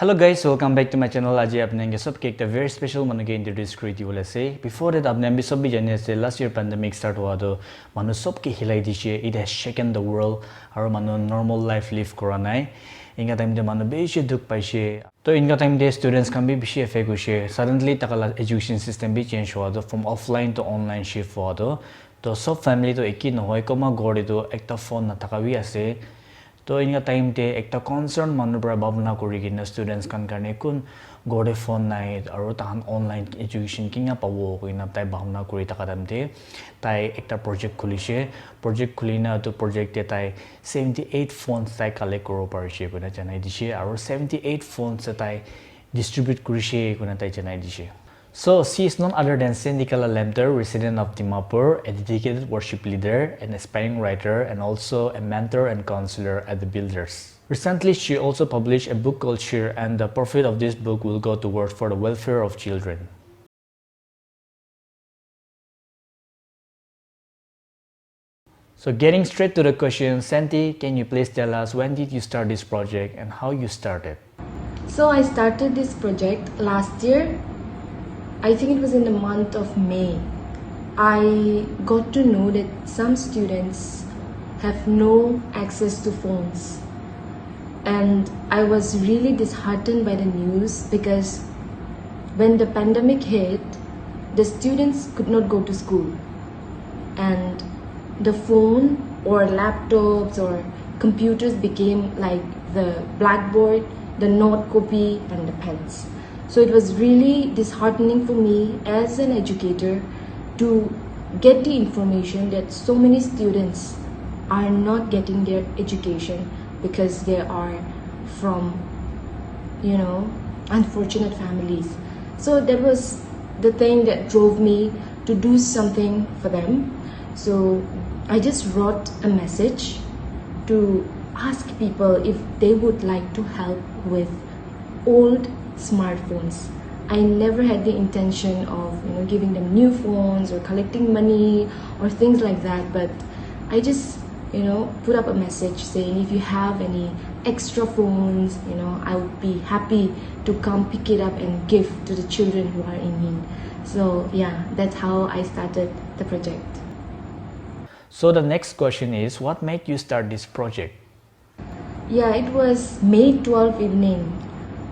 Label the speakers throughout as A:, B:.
A: Hello guys, welcome back to my channel. आज आपने सबके एक very special मनके introduce करी थी बोले से. Before that आपने भी सब भी जाने से last year pandemic start हुआ तो मानो सबके हिलाई दिशे. It has shaken the world और मानो normal life live करना है. इनका टाइम दे मानो बेशी दुख पाइशे. तो इनका टाइम दे students kan भी बेशी affect हुए. Suddenly तकला education system भी change हुआ तो from offline to online shift हुआ तो सब family तो एक ही न होए कमा गोड़े तो एक ता phone न तकावी ऐसे. तो इनका टाइम ते एक ता concern मानो बड़ा भावना कोरी कि न students kan करने कुन गोड़े phone नहीं और ताहन online education किंगा पावो कोई न ताई भावना कोरी तका टाइम ते ताई एक ता project खुली ना तो project ते ताई 78 phones ताई collect करो पारिशे को न चनाई दिशे और 78 phones ताई distribute करिशे को न ताई चनाई दिशे. So, she is none other than Sentiaka Lemtur, resident of Dimapur, a dedicated worship leader, an aspiring writer, and also a mentor and counselor at the Builders. Recently, she also published a book called Share, and the profit of this book will go towards for the welfare of children. So, getting straight to the question, Senti, can you please tell us when did you start this project and how you started?
B: So, I started this project last year. I think it was in the month of May. I got to know that some students have no access to phones. And I was really disheartened by the news because when the pandemic hit, the students could not go to school. And the phone or laptops or computers became like the blackboard, the note copy and the pens. So it was really disheartening for me as an educator to get the information that so many students are not getting their education because they are from, unfortunate families. So that was the thing that drove me to do something for them. So I just wrote a message to ask people if they would like to help with old smartphones. I never had the intention of giving them new phones or collecting money or things like that, but I just put up a message saying if you have any extra phones, I would be happy to come pick it up and give to the children who are in need. So yeah, that's how I started the project.
A: So the next question is, what made you start this project?
B: Yeah, it was May 12th evening.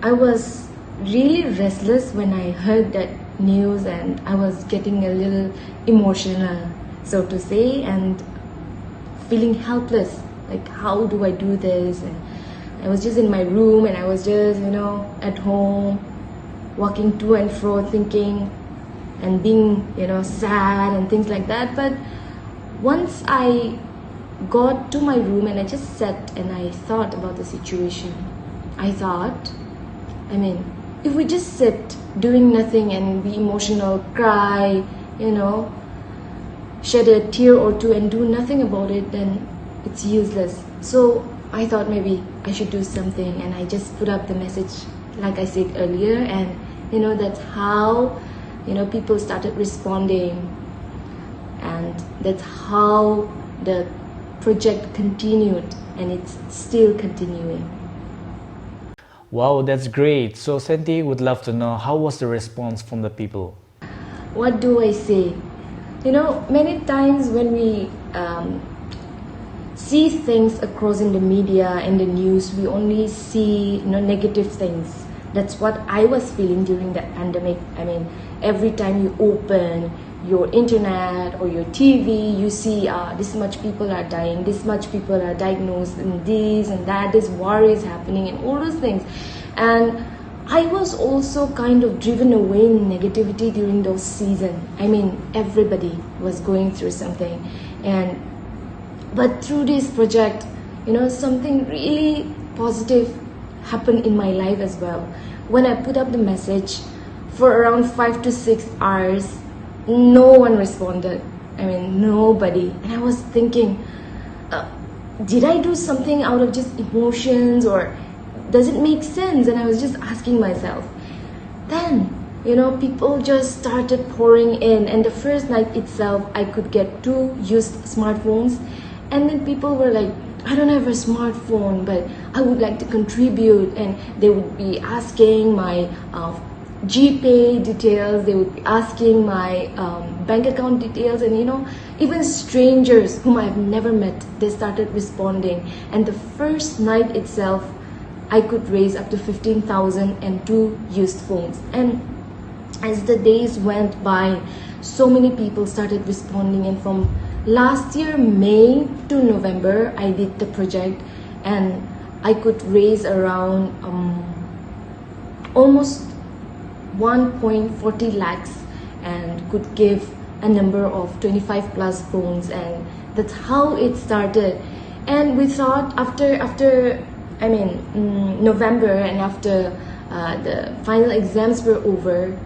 B: I was really restless when I heard that news and I was getting a little emotional, so to say, and feeling helpless, like how do I do this? And I was just in my room and I was just at home walking to and fro thinking and being sad and things like that. But once I got to my room and I just sat and I thought about the situation, I thought, if we just sit doing nothing and be emotional, cry, shed a tear or two and do nothing about it, then it's useless. So I thought maybe I should do something, and I just put up the message like I said earlier, and that's how people started responding, and that's how the project continued, and it's still continuing.
A: Wow, that's great. So Senti would love to know how was the response from the people?
B: What do I say? Many times when we see things across in the media and the news, we only see negative things. That's what I was feeling during the pandemic. Every time you open your internet or your TV, you see this much people are dying, this much people are diagnosed, and this and that, this war is happening, and all those things. And I was also kind of driven away in negativity during those seasons. Everybody was going through something, but through this project, something really positive happened in my life as well. When I put up the message for around 5 to 6 hours, no one responded. Nobody. And I was thinking, did I do something out of just emotions, or does it make sense? And I was just asking myself. Then, people just started pouring in, and the first night itself, I could get 2 used smartphones, and then people were like, I don't have a smartphone, but I would like to contribute. And they would be asking my GPay details, they would be asking my bank account details, and even strangers whom I've never met, they started responding. And the first night itself, I could raise up to 15,000 and 2 used phones. And as the days went by, so many people started responding, and from last year May to November I did the project, and I could raise around almost 1.40 lakhs and could give a number of 25 plus phones. And that's how it started. And we thought after November, and after the final exams were over,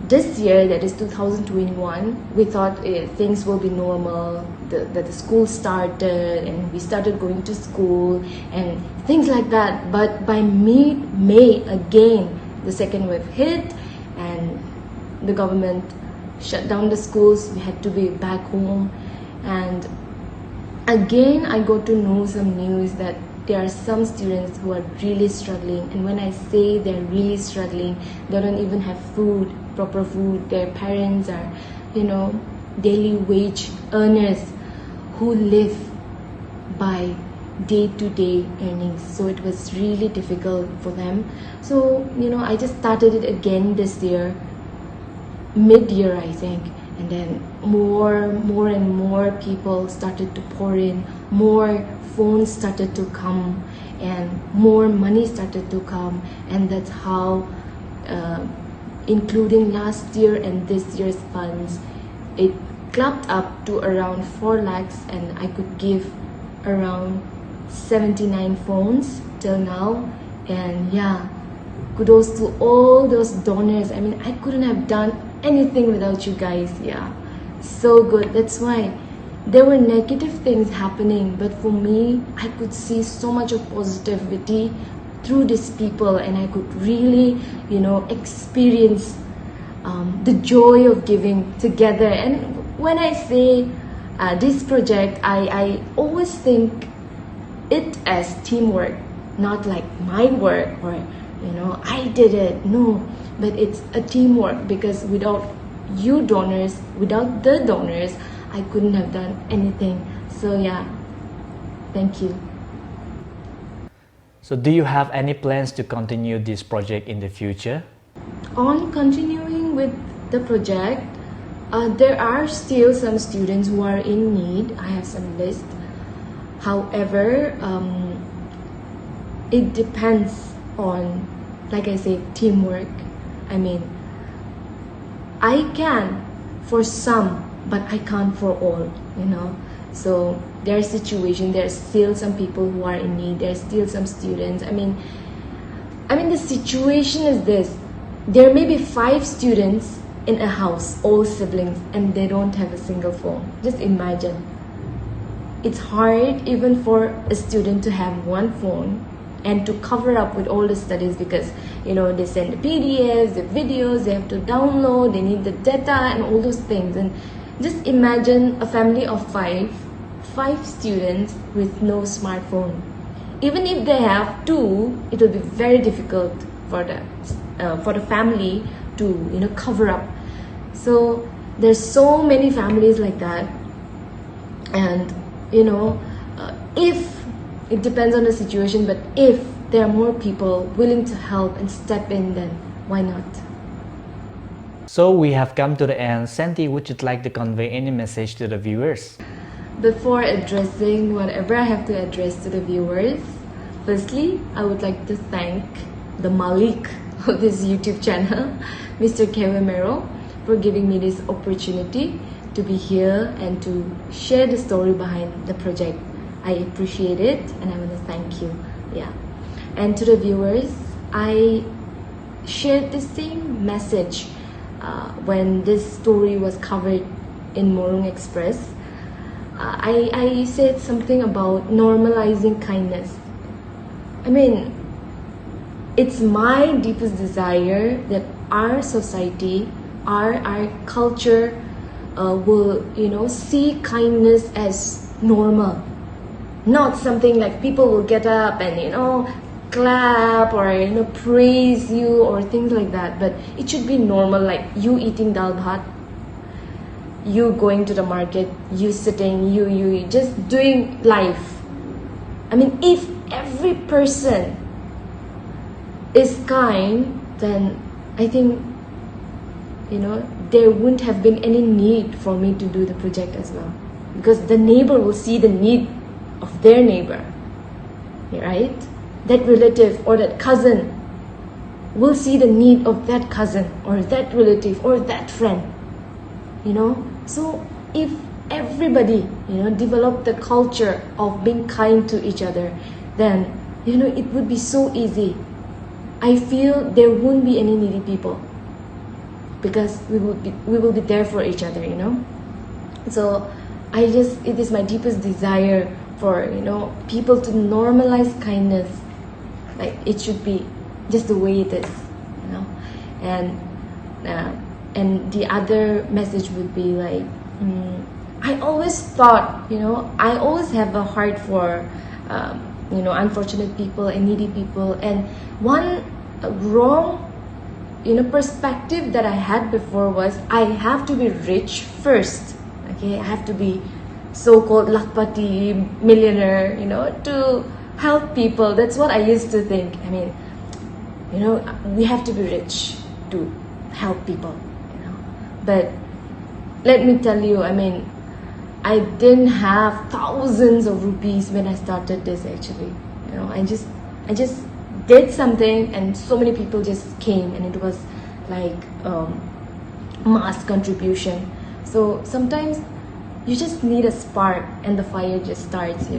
B: this year, that is 2021, we thought things will be normal, that the school started and we started going to school and things like that. But by mid-May again, the second wave hit and the government shut down the schools. We had to be back home, and again I got to know some news that there are some students who are really struggling. And when I say they're really struggling, they don't even have food, proper food. Their parents are, daily wage earners who live by day-to-day earnings. So it was really difficult for them. So, I just started it again this year, mid-year I think. And then more and more people started to pour in, more phones started to come, and more money started to come. And that's how, including last year and this year's funds, it clubbed up to around 4 lakhs, and I could give around 79 phones till now. And yeah, kudos to all those donors. I couldn't have done anything without you guys. Yeah, so good. That's why there were negative things happening, but for me, I could see so much of positivity through these people, and I could really experience the joy of giving together. And when I say this project, I always think it as teamwork, not like my work or I did it. No, but it's a teamwork, because without you donors, without the donors, I couldn't have done anything. So yeah, thank you.
A: So do you have any plans to continue this project in the future?
B: On continuing with the project, there are still some students who are in need. I have some list. However, it depends on, like I say, teamwork. I can for some, but I can't for all, So there are situations, there are still some people who are in need, there are still some students. The situation is this: there may be 5 students in a house, all siblings, and they don't have a single phone. Just imagine. It's hard even for a student to have one phone and to cover up with all the studies, because they send the PDFs, the videos, they have to download, they need the data and all those things. And just imagine a family of 5 students with no smartphone. Even if they have 2, it will be very difficult for the family to cover up. So there's so many families like that. And if it depends on the situation, but if there are more people willing to help and step in, then why not?
A: So we have come to the end. Senti, would you like to convey any message to the viewers?
B: Before addressing whatever I have to address to the viewers, firstly, I would like to thank the Malik of this YouTube channel, Mr. Kewemero, for giving me this opportunity to be here and to share the story behind the project. I appreciate it, and I want to thank you. Yeah. And to the viewers, I shared the same message when this story was covered in Morung Express. I said something about normalizing kindness. It's my deepest desire that our society, our culture will see kindness as normal. not something like people will get up and clap or praise you or things like that. But it should be normal, like you eating dal bhat, you going to the market, you sitting, you just doing life. I mean, if every person is kind, then I think there wouldn't have been any need for me to do the project as well, because the neighbor will see the need of their neighbor, right? That relative or that cousin will see the need of that cousin or that relative or that friend, so if everybody develop the culture of being kind to each other, then it would be so easy. I feel there won't be any needy people, because we will be there for each other, So it is my deepest desire for people to normalize kindness, like it should be just the way it is, and the other message would be like, I always thought, I always have a heart for unfortunate people and needy people. And one wrong perspective that I had before was I have to be rich first. Okay, I have to be so-called lakpati, millionaire, to help people. That's what I used to think. I mean, we have to be rich to help people, But let me tell you, I mean, I didn't have thousands of rupees when I started this. Actually, I just did something, and so many people just came, and it was like mass contribution. So sometimes you just need a spark, and the fire just starts.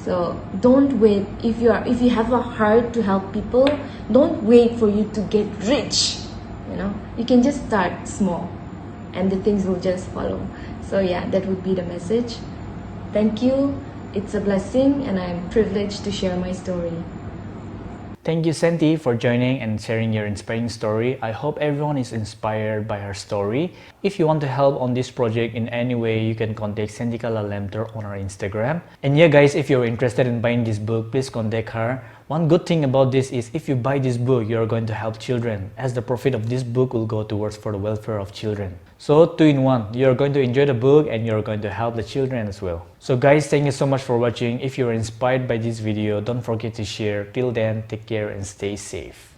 B: So don't wait. If you have a heart to help people, don't wait for you to get rich. You can just start small, and the things will just follow. So yeah, that would be the message. Thank you. It's a blessing, and I'm privileged to share my story.
A: Thank you, Senti, for joining and sharing your inspiring story. I hope everyone is inspired by her story. If you want to help on this project in any way, you can contact Sentiaka Lemtur on our Instagram. And yeah, guys, if you're interested in buying this book, please contact her. One good thing about this is if you buy this book, you're going to help children, as the profit of this book will go towards for the welfare of children. So 2 in 1, you're going to enjoy the book and you're going to help the children as well. So guys, thank you so much for watching. If you're inspired by this video, don't forget to share. Till then, take care and stay safe.